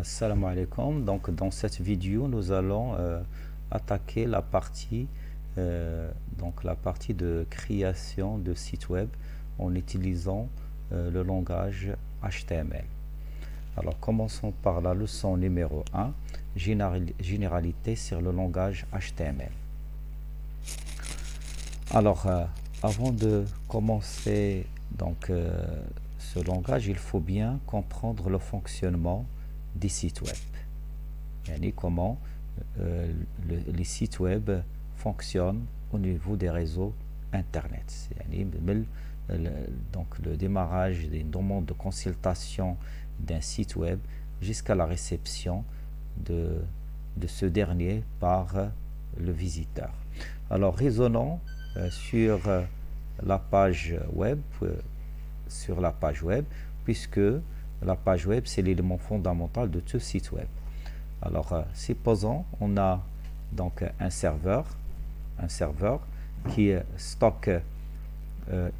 Salam alaikum. Donc, dans cette vidéo, nous allons attaquer la partie de création de site web en utilisant le langage HTML. Alors, commençons par la leçon numéro 1, généralité sur le langage HTML. Alors, avant de commencer ce langage, il faut bien comprendre le fonctionnement des sites web. Yani comment les sites web fonctionnent au niveau des réseaux internet. Yani le démarrage d'une demande de consultation d'un site web jusqu'à la réception de ce dernier par le visiteur. Alors raisonnons sur la page web, puisque la page web, c'est l'élément fondamental de tout site web. Alors, supposons on a donc un serveur qui stocke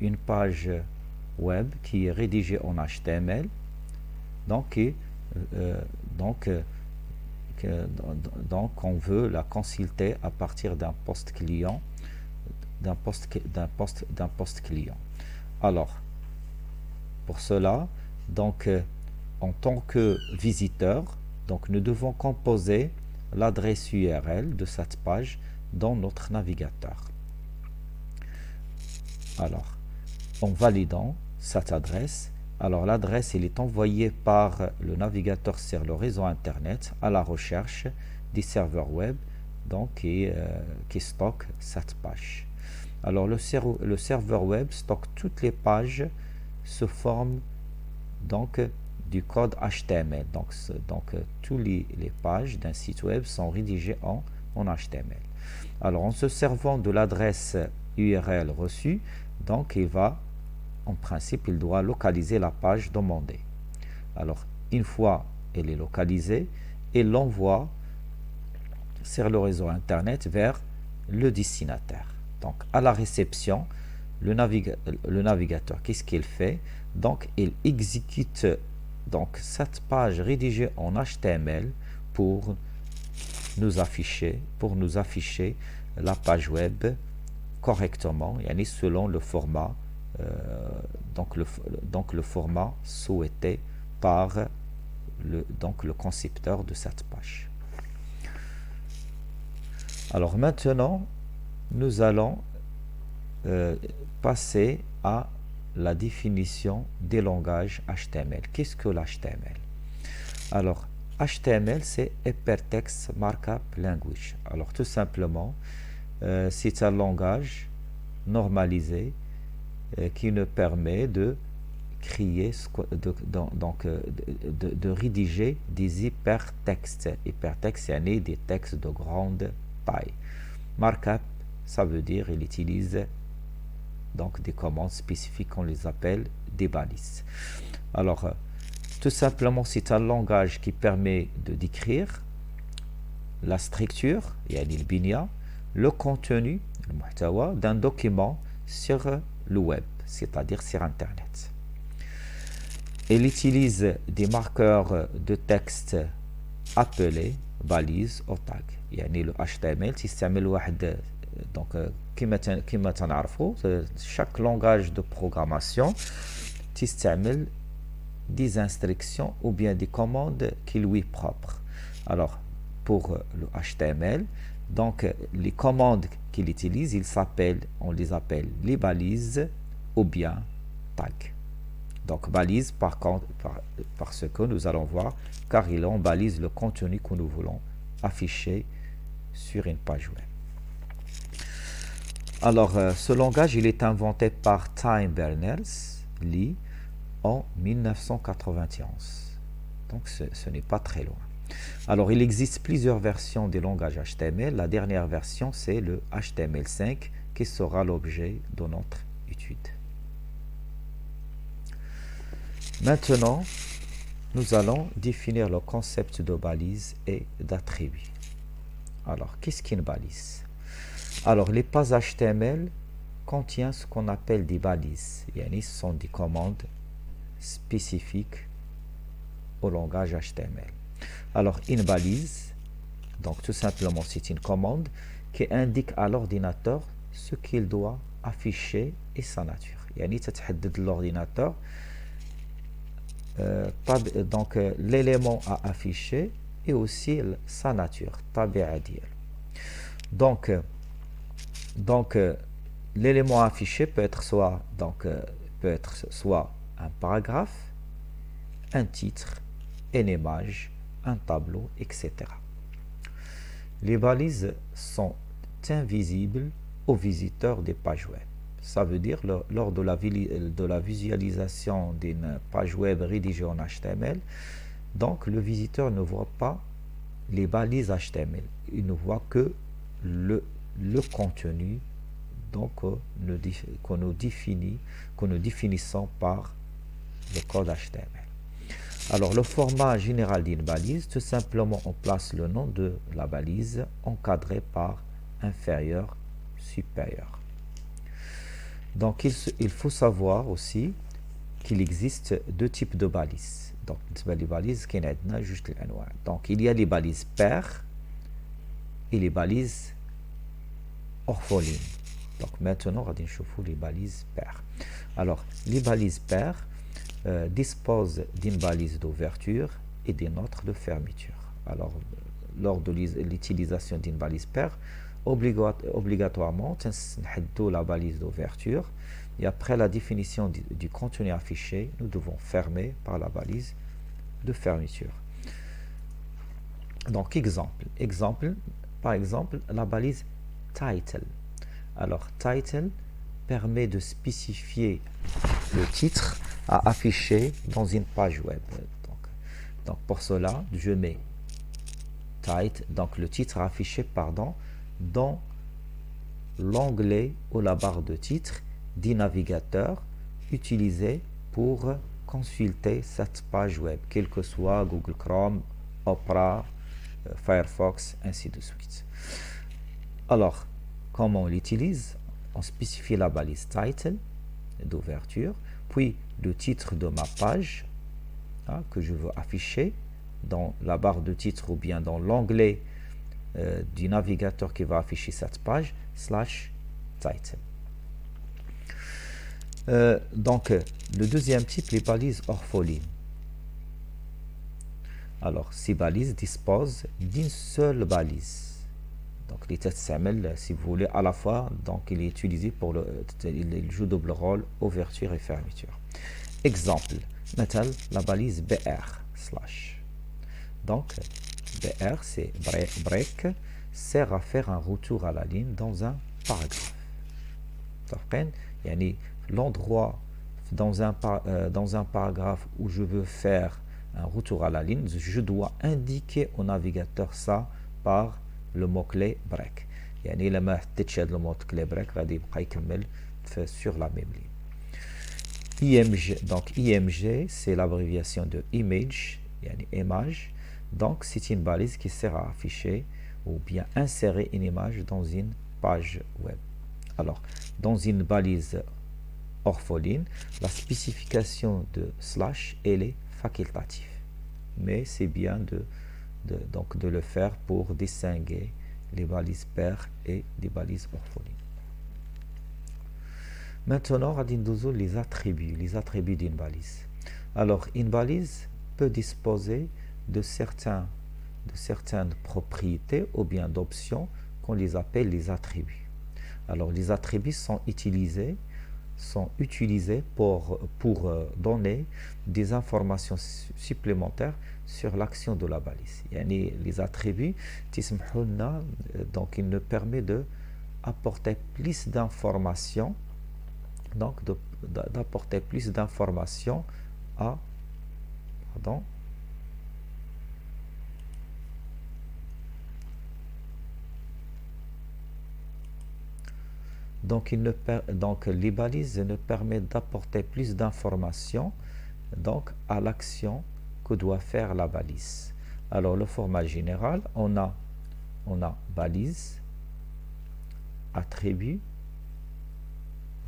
une page web qui est rédigée en HTML. Donc on veut la consulter à partir d'un post client, Alors, pour cela, en tant que visiteur, nous devons composer l'adresse URL de cette page dans notre navigateur. Alors, en validant cette adresse, l'adresse est envoyée par le navigateur sur le réseau internet à la recherche des serveurs web qui stocke cette page. Alors le serveur web stocke toutes les pages sous forme du code HTML. Toutes les pages d'un site web sont rédigées en HTML. Alors en se servant de l'adresse URL reçue, en principe, il doit localiser la page demandée. Alors une fois elle est localisée, il l'envoie sur le réseau internet vers le destinataire. Donc à la réception, le navigateur, qu'est-ce qu'il fait? Il exécute cette page rédigée en HTML pour nous afficher la page web correctement, selon le format le format souhaité par le concepteur de cette page. Alors maintenant, nous allons passer à la définition des langages HTML. Qu'est-ce que l'HTML? Alors, HTML, c'est Hypertext Markup Language. Alors, tout simplement, c'est un langage normalisé qui nous permet de créer, de rédiger des hypertextes. Hypertextes, c'est des textes de grande taille. Markup, ça veut dire il utilise des commandes spécifiques, on les appelle des balises. Alors, tout simplement, c'est un langage qui permet de décrire la structure, le contenu, le muhtawa, d'un document sur le web, c'est-à-dire sur Internet. Il utilise des marqueurs de texte appelés balises ou tags. Le HTML, chaque langage de programmation تستعمل des instructions ou bien des commandes qui lui propres. Alors pour le HTML, les commandes qu'il utilise, on les appelle les balises ou bien tags. Donc balise parce que nous allons voir, car il en balise le contenu que nous voulons afficher sur une page web. Alors, ce langage, il est inventé par Tim Berners-Lee en 1991. Donc, ce n'est pas très loin. Alors, il existe plusieurs versions des langages HTML. La dernière version, c'est le HTML5 qui sera l'objet de notre étude. Maintenant, nous allons définir le concept de balise et d'attribut. Alors, qu'est-ce qu'une balise? Alors, les pages HTML contiennent ce qu'on appelle des balises. Ce sont des commandes spécifiques au langage HTML. Alors, une balise, donc tout simplement, c'est une commande qui indique à l'ordinateur ce qu'il doit afficher et sa nature. يعني تتحدد l'ordinateur donc l'élément à afficher et aussi sa nature, طبيعة ديالو. Donc l'élément affiché peut être soit un paragraphe, un titre, une image, un tableau, etc. Les balises sont invisibles aux visiteurs des pages web. Ça veut dire lors de la visualisation d'une page web rédigée en HTML, donc le visiteur ne voit pas les balises HTML, il ne voit que le contenu donc que nous définissons par le code HTML. Alors le format général d'une balise, tout simplement on place le nom de la balise encadré par inférieur, supérieur. Donc il faut savoir aussi qu'il existe deux types de balises. Donc les balises qui sont juste les anouars. Donc il y a les balises paires et les balises orphelines. Donc maintenant on va voir les balises paires. Alors les balises paires disposent d'une balise d'ouverture et d'une autre de fermeture. Alors lors de l'utilisation d'une balise paire, obligatoirement on la balise d'ouverture et après la définition du contenu affiché, nous devons fermer par la balise de fermeture. Donc exemple, par exemple la balise title. Alors title permet de spécifier le titre à afficher dans une page web. Donc pour cela, je mets title, donc le titre affiché dans l'onglet ou la barre de titre du navigateur utilisé pour consulter cette page web, quel que soit Google Chrome, Opera, Firefox, ainsi de suite. Alors, comment on l'utilise? On spécifie la balise title d'ouverture, puis le titre de ma page que je veux afficher dans la barre de titre ou bien dans l'onglet du navigateur qui va afficher cette page, /title. Donc, le deuxième type, les balises orphelines. Alors, ces balises disposent d'une seule balise. Donc, les TSML, si vous voulez, à la fois, donc il est utilisé il joue double rôle, ouverture et fermeture. Exemple, metal, la balise BR /. Donc, BR, c'est break, sert à faire un retour à la ligne dans un paragraphe. L'endroit dans un paragraphe où je veux faire un retour à la ligne, je dois indiquer au navigateur ça par le mot-clé break. لما حطيتش هذا المot-clé break غادي يبقى يكمل sur la même ligne. IMG, donc IMG c'est l'abréviation de image, image. Donc c'est une balise qui sert à afficher ou bien insérer une image dans une page web. Alors dans une balise orpheline, la spécification de / elle est facultative, mais c'est bien de le faire pour distinguer les balises paires et les balises orphelines. Maintenant, on va les attributs d'une balise. Alors, une balise peut disposer de certaines propriétés ou bien d'options qu'on les appelle les attributs. Alors, les attributs sont utilisés pour donner des informations supplémentaires sur l'action de la balise. Les attributs, donc il nous permet d'apporter plus d'informations, d'apporter plus d'informations à Donc les balises nous permettent d'apporter plus d'informations à l'action que doit faire la balise. Alors le format général, on a balise, attribut,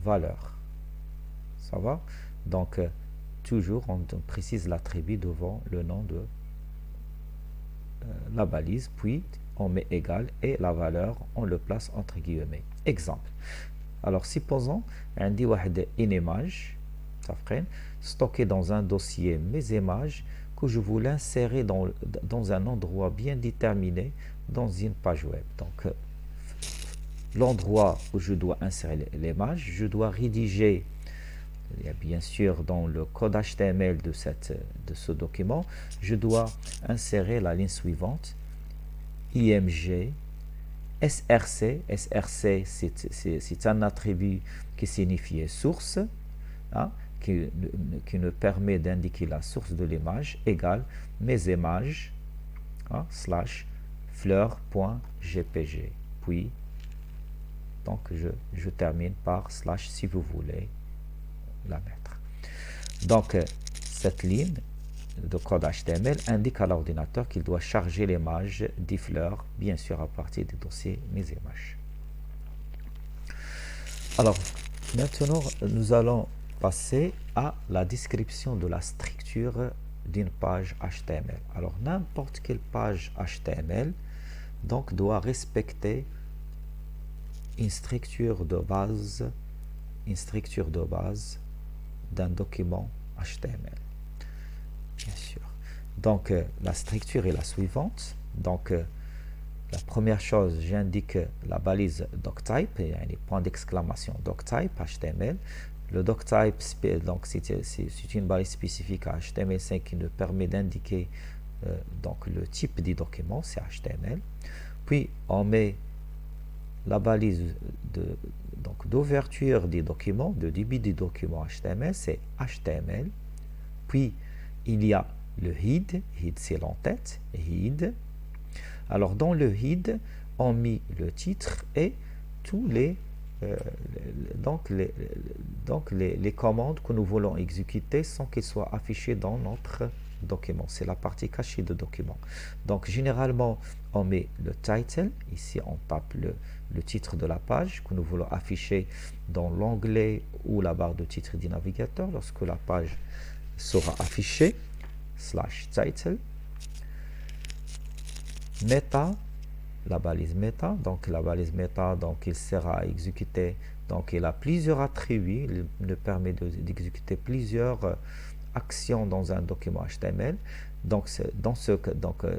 valeur. Ça va? Donc toujours on précise l'attribut devant le nom la balise, puis on met égal et la valeur, on le place entre guillemets. Exemple. Alors, supposons, on dit une image, stockée dans un dossier mes images, que je voulais insérer dans un endroit bien déterminé dans une page web. Donc, l'endroit où je dois insérer l'image, je dois rédiger, bien sûr, dans le code HTML de ce document, je dois insérer la ligne suivante, IMG, SRC. SRC, c'est un attribut qui signifie source, hein, qui nous permet d'indiquer la source de l'image, égale mes images, hein, slash fleur.jpg. Puis, donc, je termine par slash si vous voulez la mettre. Donc, cette ligne de code HTML indique à l'ordinateur qu'il doit charger l'image des fleurs, bien sûr à partir du dossier mes images. Alors, maintenant, nous allons passer à la description de la structure d'une page HTML. Alors, n'importe quelle page HTML donc, doit respecter une structure de base d'un document HTML. Bien sûr. Donc, la structure est la suivante. Donc, la première chose, j'indique la balise doctype, et un point d'exclamation doctype HTML. Le doctype, donc c'est une balise spécifique à HTML5 qui nous permet d'indiquer donc le type du document, c'est HTML. Puis, on met la balise d'ouverture des documents, de début du document HTML, c'est HTML. Puis, il y a le head c'est l'entête, head. Alors, dans le head, on met le titre et tous les commandes que nous voulons exécuter sans qu'elles soient affichées dans notre document. C'est la partie cachée du document. Donc, généralement, on met le title. Ici, on tape le titre de la page que nous voulons afficher dans l'onglet ou la barre de titre du navigateur lorsque la page sera affichée. /title. Meta, la balise meta. Donc, la balise meta, donc, il sera exécuté. Donc, il a plusieurs attributs. Il nous permet d'exécuter plusieurs actions dans un document HTML. Donc,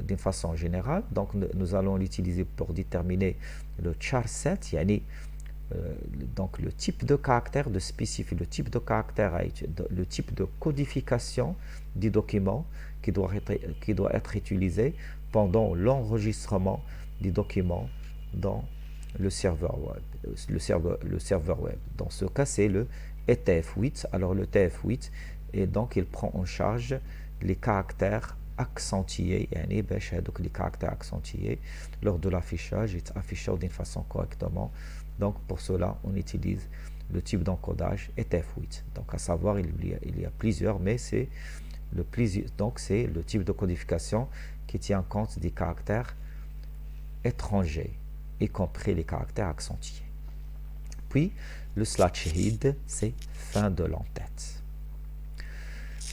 d'une façon générale, donc, nous allons l'utiliser pour déterminer le char set, donc le type de caractère, de spécifier le type de caractère, le type de codification du document qui doit être utilisé pendant l'enregistrement du document dans le serveur web. Le serveur web. Dans ce cas, c'est le ETF8. Alors, le TF8, et donc, il prend en charge les caractères accentués, donc les caractères accentués lors de l'affichage est affiché d'une façon correctement. Donc, pour cela, on utilise le type d'encodage ETF8. Donc, à savoir, il y a plusieurs, mais c'est le type de codification qui tient compte des caractères étrangers, y compris les caractères accentués. Puis, le /head, c'est fin de l'entête.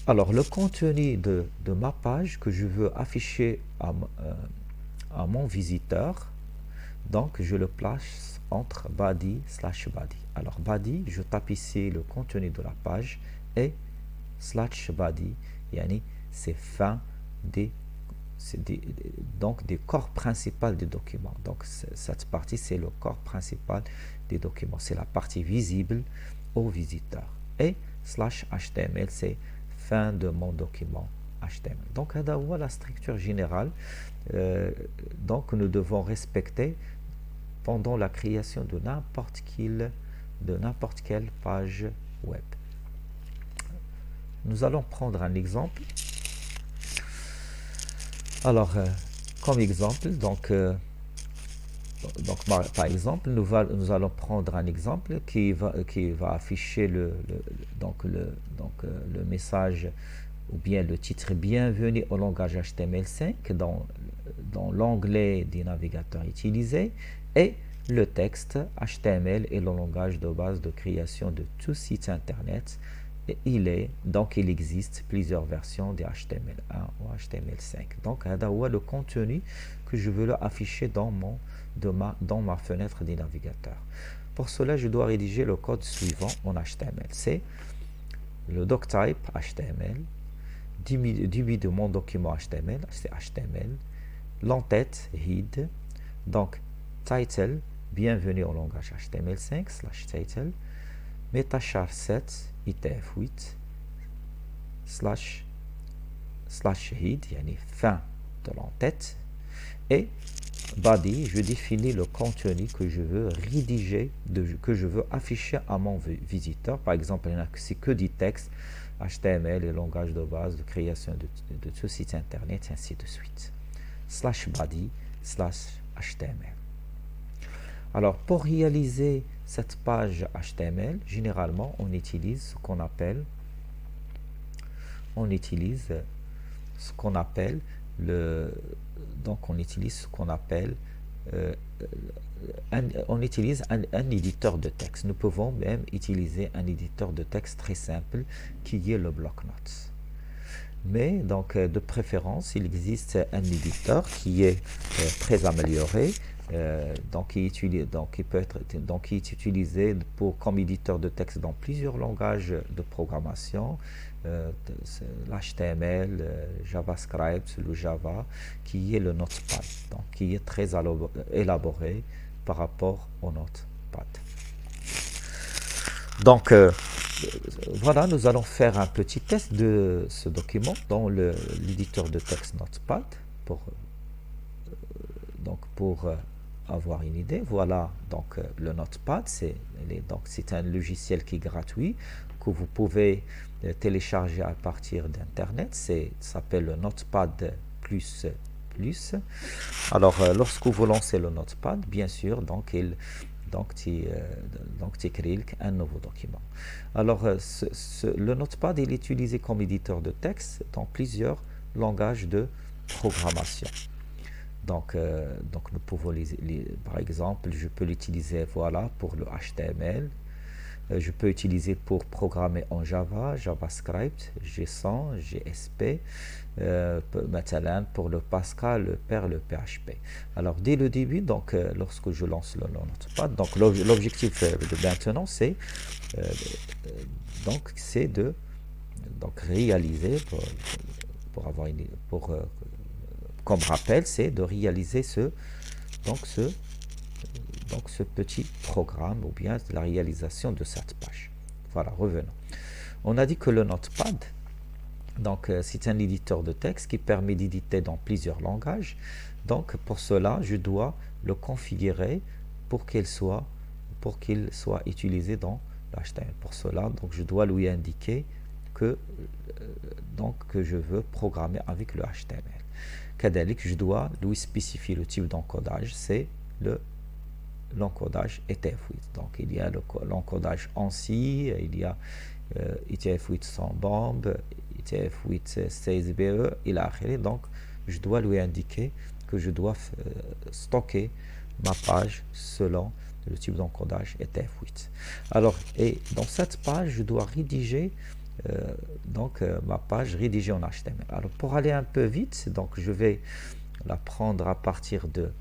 Alors, le contenu de ma page que je veux afficher à mon visiteur, donc je le place entre body /body. Alors, body, je tape ici le contenu de la page et /body, c'est fin des corps principaux du document. Donc, cette partie, c'est le corps principal des documents. C'est la partie visible au visiteur. Et /html, c'est fin de mon document HTML. Donc, voilà la structure générale donc nous devons respecter pendant la création de n'importe quelle page web. Nous allons prendre un exemple. Alors, comme exemple, donc par exemple, nous allons prendre un exemple qui va afficher le message ou bien le titre bienvenue au langage HTML5 dans l'onglet du navigateur utilisé et le texte HTML est le langage de base de création de tout site internet donc il existe plusieurs versions de HTML1 ou HTML5. Donc, le contenu que je veux afficher dans ma fenêtre du navigateur. Pour cela, je dois rédiger le code suivant en HTML. C'est le doctype HTML, début de mon document HTML, c'est HTML, l'entête head, donc title, bienvenue au langage HTML5 /title, metachar 7 ITF8 /head, yani fin de l'entête, et body, je définis le contenu que je veux rédiger, que je veux afficher à mon visiteur. Par exemple, c'est que du texte, HTML et langage de base de création de ce site internet, ainsi de suite. /body /HTML. Alors, pour réaliser cette page HTML, généralement, on utilise ce qu'on appelle un éditeur de texte. Nous pouvons même utiliser un éditeur de texte très simple qui est le bloc-notes. Mais donc de préférence, il existe un éditeur qui est très amélioré, qui est utilisé comme éditeur de texte dans plusieurs langages de programmation, l'HTML, JavaScript, le Java, qui est le Notepad, donc qui est très élaboré par rapport au Notepad. Donc voilà, nous allons faire un petit test de ce document dans l'éditeur de texte Notepad pour avoir une idée. Voilà, donc le Notepad, c'est un logiciel qui est gratuit, que vous pouvez télécharger à partir d'internet. Ça s'appelle le Notepad++. Alors lorsque vous lancez le Notepad, bien sûr, tu crées un nouveau document. Alors le Notepad est utilisé comme éditeur de texte dans plusieurs langages de programmation. Donc nous pouvons par exemple, je peux l'utiliser pour le HTML, je peux utiliser pour programmer en Java, JavaScript, JSON, GSP, pour le Pascal, le Perl, le PHP. Alors dès le début, lorsque je lance le Notepad, donc l'objectif de maintenant c'est de réaliser comme rappel, c'est de réaliser ce petit programme ou bien la réalisation de cette page. Voilà, revenons. On a dit que le Notepad, c'est un éditeur de texte qui permet d'éditer dans plusieurs langages. Donc pour cela, je dois le configurer pour qu'il soit utilisé dans l'HTML. Pour cela, je dois lui indiquer que je veux programmer avec le HTML. Je dois lui spécifier le type d'encodage, c'est l'encodage ITF8. Donc il y a l'encodage ANSI, il y a ITF8 sans bombe, ITF8 16BE, il a arrêté. Donc je dois lui indiquer que je dois stocker ma page selon le type d'encodage ITF8. Alors, et dans cette page, je dois rédiger ma page rédigée en HTML. Alors pour aller un peu vite, je vais la prendre à partir de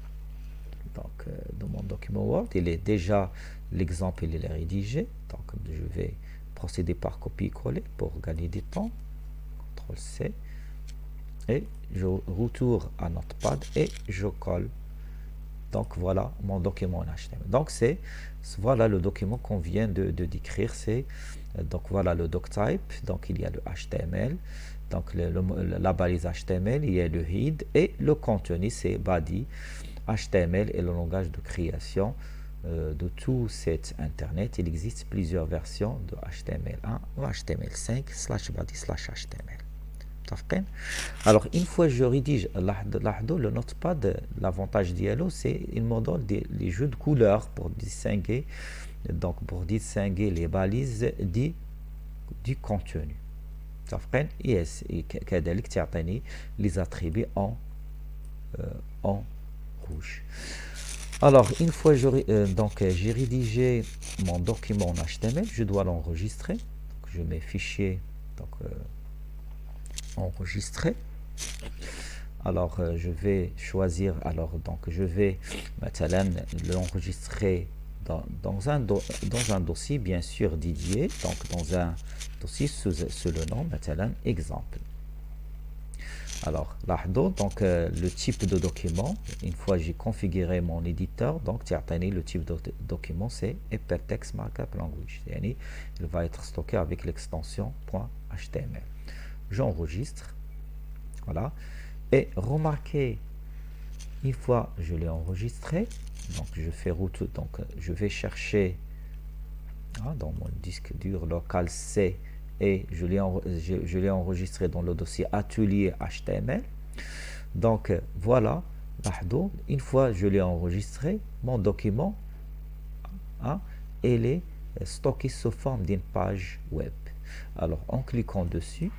mon document Word. Il est déjà, l'exemple il est rédigé, donc je vais procéder par copier-coller pour gagner du temps. CTRL-C, et je retourne à Notepad et je colle. Donc voilà mon document en HTML. Donc voilà le document qu'on vient de décrire. Voilà le doctype, donc il y a le HTML, donc la balise HTML, il y a le head, et le contenu c'est body HTML et le langage de création de tout cet internet. Il existe plusieurs versions de HTML1 ou HTML5 /body /HTML. Alors une fois que je rédige le Notepad, l'avantage d'Yellow, c'est il me donne les jeux de couleurs pour distinguer les balises du contenu. Yes, et les attributs en rouge. Alors une fois j'ai rédigé mon document en HTML, je dois l'enregistrer. je mets fichier, donc enregistrer. Alors je vais choisir, alors donc je vais l'enregistrer dans un dossier bien sûr dédié, donc dans un dossier sous le nom exemple. Alors là donc le type de document, une fois j'ai configuré mon éditeur, donc le type de document c'est hypertext markup language, il va être stocké avec l'extension .html. J'enregistre, voilà, et remarquez, une fois je l'ai enregistré, donc je fais route, donc je vais chercher dans mon disque dur local C, et je l'ai enregistré dans le dossier atelier HTML. Donc voilà, une fois je l'ai enregistré, mon document il est stocké sous forme d'une page web. Alors en cliquant dessus,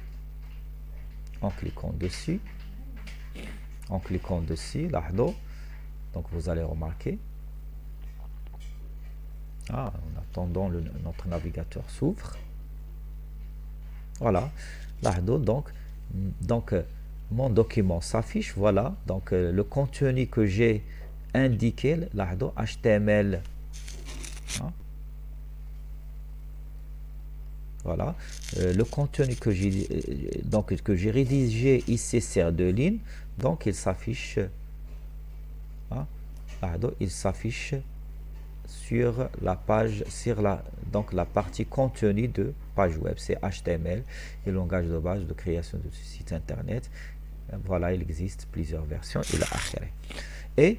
donc vous allez remarquer, en attendant notre navigateur s'ouvre. Voilà, donc mon document s'affiche. Voilà, donc le contenu que j'ai indiqué, HTML. Voilà, le contenu que j'ai rédigé ici c'est 2 lignes, donc il s'affiche, il s'affiche sur la page, donc la partie contenu de page web, c'est HTML, et langage de base de création de site internet. Voilà, il existe plusieurs versions. Et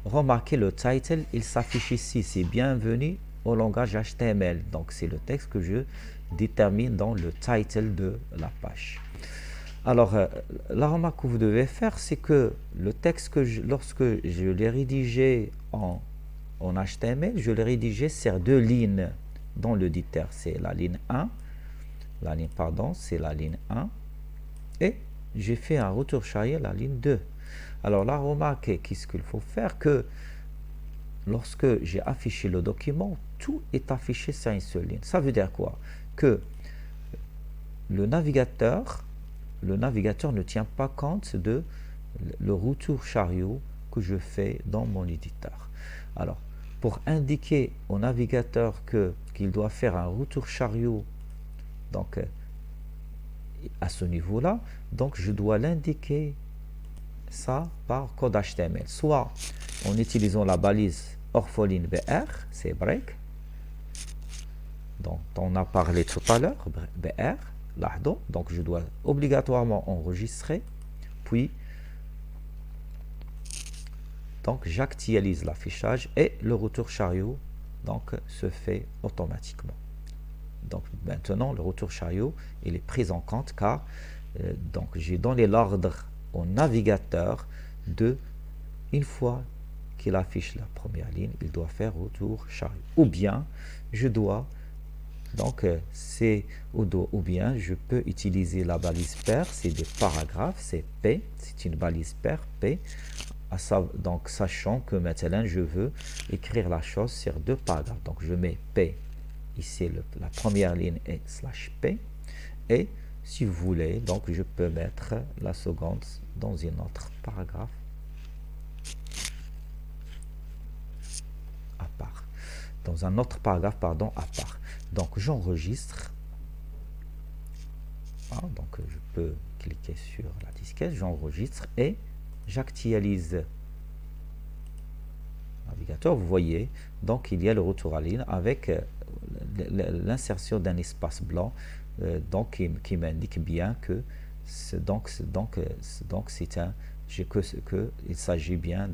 remarquez le title, il s'affiche ici, c'est bienvenue au langage HTML. Donc c'est le texte que je détermine dans le title de la page. Alors la remarque que vous devez faire, c'est que le texte lorsque je l'ai rédigé en HTML, je l'ai rédigé sur 2 lignes dans l'éditeur. C'est la ligne 1, c'est la ligne 1, et j'ai fait un retour chariot la ligne 2. Alors là, remarquez, qu'est-ce qu'il faut faire, que lorsque j'ai affiché le document, tout est affiché sur une seule ligne. Ça veut dire quoi? Que le navigateur ne tient pas compte de le retour chariot que je fais dans mon éditeur. Alors, pour indiquer au navigateur qu'il doit faire un retour chariot, donc à ce niveau-là, donc je dois l'indiquer ça par code HTML, soit en utilisant la balise orpheline BR, c'est break, dont on a parlé tout à l'heure, BR, donc je dois obligatoirement enregistrer, puis donc j'actualise l'affichage et le retour chariot donc se fait automatiquement. Donc maintenant le retour chariot il est pris en compte car donc j'ai donné l'ordre au navigateur une fois qu'il affiche la première ligne, il doit faire retour chariot. Ou bien je dois donc ou bien je peux utiliser la balise pair, c'est des paragraphes, c'est P, c'est une balise pair P. Donc sachant que maintenant je veux écrire la chose sur 2 paragraphes, donc je mets P ici, la première ligne est /P, et si vous voulez donc je peux mettre la seconde dans un autre paragraphe à part, dans un autre paragraphe à part. Donc j'enregistre, donc je peux cliquer sur la disquette, j'enregistre et j'actualise navigateur. Vous voyez donc il y a le retour à ligne avec l'insertion d'un espace blanc donc qui m'indique bien que il s'agit bien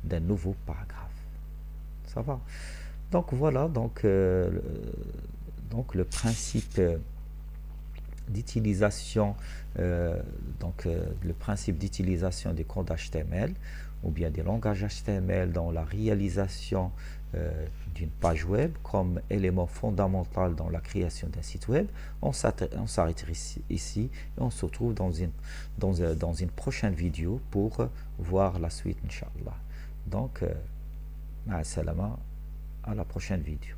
d'un nouveau paragraphe. Ça va. Donc voilà donc le principe d'utilisation le principe d'utilisation des codes HTML ou bien des langages HTML dans la réalisation d'une page web comme élément fondamental dans la création d'un site web. On s'arrête ici et on se retrouve dans une prochaine vidéo pour voir la suite, Inch'Allah. Donc, à la prochaine vidéo.